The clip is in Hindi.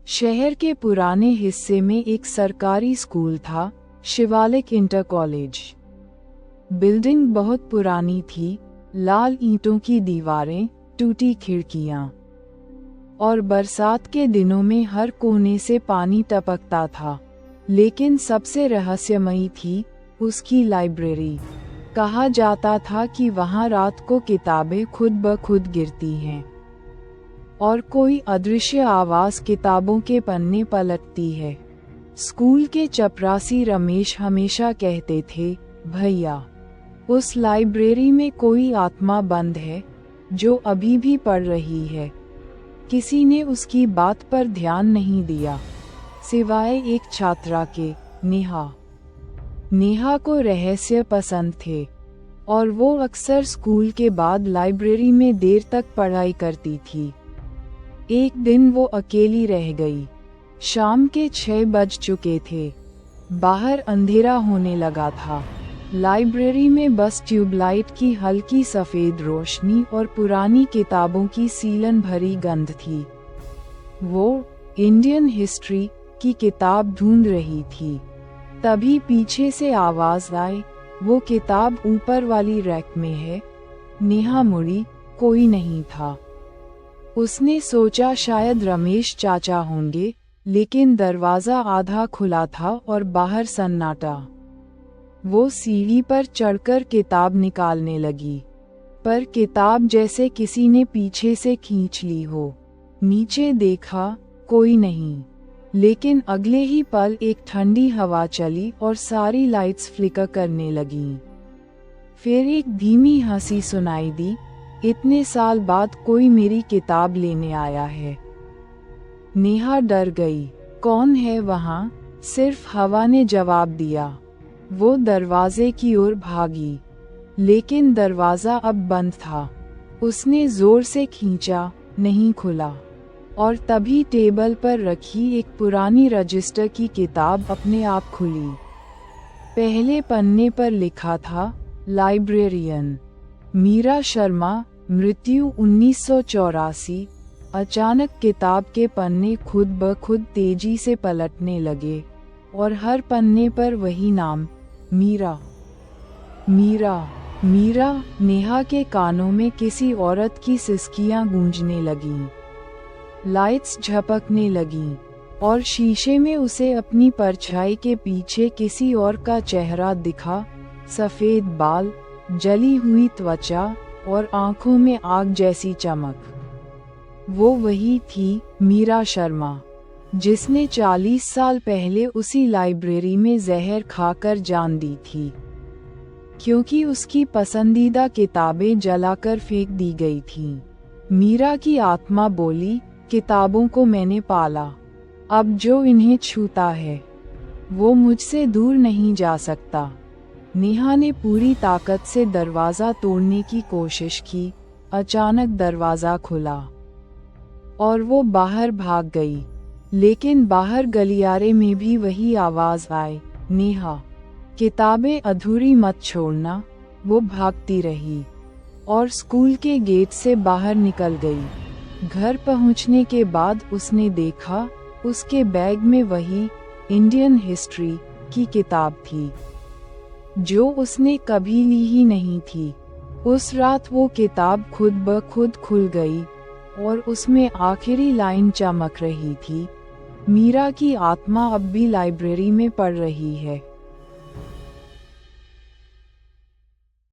शहर के पुराने हिस्से में एक सरकारी स्कूल था, शिवालिक इंटर कॉलेज। बिल्डिंग बहुत पुरानी थी, लाल ईंटों की दीवारें, टूटी खिड़कियां, और बरसात के दिनों में हर कोने से पानी टपकता था। लेकिन सबसे रहस्यमयी थी उसकी लाइब्रेरी। कहा जाता था कि वहां रात को किताबें खुद ब खुद गिरती हैं और कोई अदृश्य आवाज किताबों के पन्ने पलटती है। स्कूल के चपरासी रमेश हमेशा कहते थे, भैया, उस लाइब्रेरी में कोई आत्मा बंद है जो अभी भी पढ़ रही है। किसी ने उसकी बात पर ध्यान नहीं दिया, सिवाय एक छात्रा के, नेहा। नेहा को रहस्य पसंद थे और वो अक्सर स्कूल के बाद लाइब्रेरी में देर तक पढ़ाई करती थी। एक दिन वो अकेली रह गई। शाम के 6 बज चुके थे। बाहर अंधेरा होने लगा था। लाइब्रेरी में बस ट्यूबलाइट की हल्की सफेद रोशनी और पुरानी किताबों की सीलन भरी गंध थी। वो इंडियन हिस्ट्री की किताब ढूंढ रही थी। तभी पीछे से आवाज आई, वो किताब ऊपर वाली रैक में है। नेहा मुड़ी, कोई नहीं था। उसने सोचा शायद रमेश चाचा होंगे, लेकिन दरवाजा आधा खुला था और बाहर सन्नाटा। वो सीढ़ी पर चढ़कर किताब निकालने लगी, पर किताब जैसे किसी ने पीछे से खींच ली हो। नीचे देखा, कोई नहीं। लेकिन अगले ही पल एक ठंडी हवा चली और सारी लाइट्स फ्लिकर करने लगीं। फिर एक धीमी हंसी सुनाई दी, इतने साल बाद कोई मेरी किताब लेने आया है। नेहा डर गई। कौन है वहाँ? सिर्फ हवा ने जवाब दिया। वो दरवाजे की ओर भागी, लेकिन दरवाजा अब बंद था। उसने जोर से खींचा, नहीं खुला। और तभी टेबल पर रखी एक पुरानी रजिस्टर की किताब अपने आप खुली। पहले पन्ने पर लिखा था, लाइब्रेरियन मीरा शर्मा, मृत्यु 1984। अचानक किताब के पन्ने खुद ब खुद तेजी से पलटने लगे और हर पन्ने पर वही नाम, मीरा। मीरा, मीरा। नेहा के कानों में किसी औरत की सिसकियां गूंजने लगीं। लाइट्स झपकने लगीं और शीशे में उसे अपनी परछाई के पीछे किसी और का चेहरा दिखा। सफेद बाल, जली हुई त्वचा और आंखों में आग जैसी चमक। वो वही थी, मीरा शर्मा, जिसने 40 साल पहले उसी लाइब्रेरी में जहर खाकर जान दी थी, क्योंकि उसकी पसंदीदा किताबें जलाकर फेंक दी गई थीं। मीरा की आत्मा बोली, किताबों को मैंने पाला। अब जो इन्हें छूता है, वो मुझसे दूर नहीं जा सकता। नेहा ने पूरी ताकत से दरवाजा तोड़ने की कोशिश की। अचानक दरवाजा खुला और वो बाहर भाग गई। लेकिन बाहर गलियारे में भी वही आवाज आई, नेहा, किताबें अधूरी मत छोड़ना। वो भागती रही और स्कूल के गेट से बाहर निकल गई। घर पहुंचने के बाद उसने देखा, उसके बैग में वही इंडियन हिस्ट्री की किताब थी, जो उसने कभी ली ही नहीं थी। उस रात वो किताब खुद ब खुद खुल गई और उसमें आखिरी लाइन चमक रही थी, मीरा की आत्मा अब भी लाइब्रेरी में पढ़ रही है।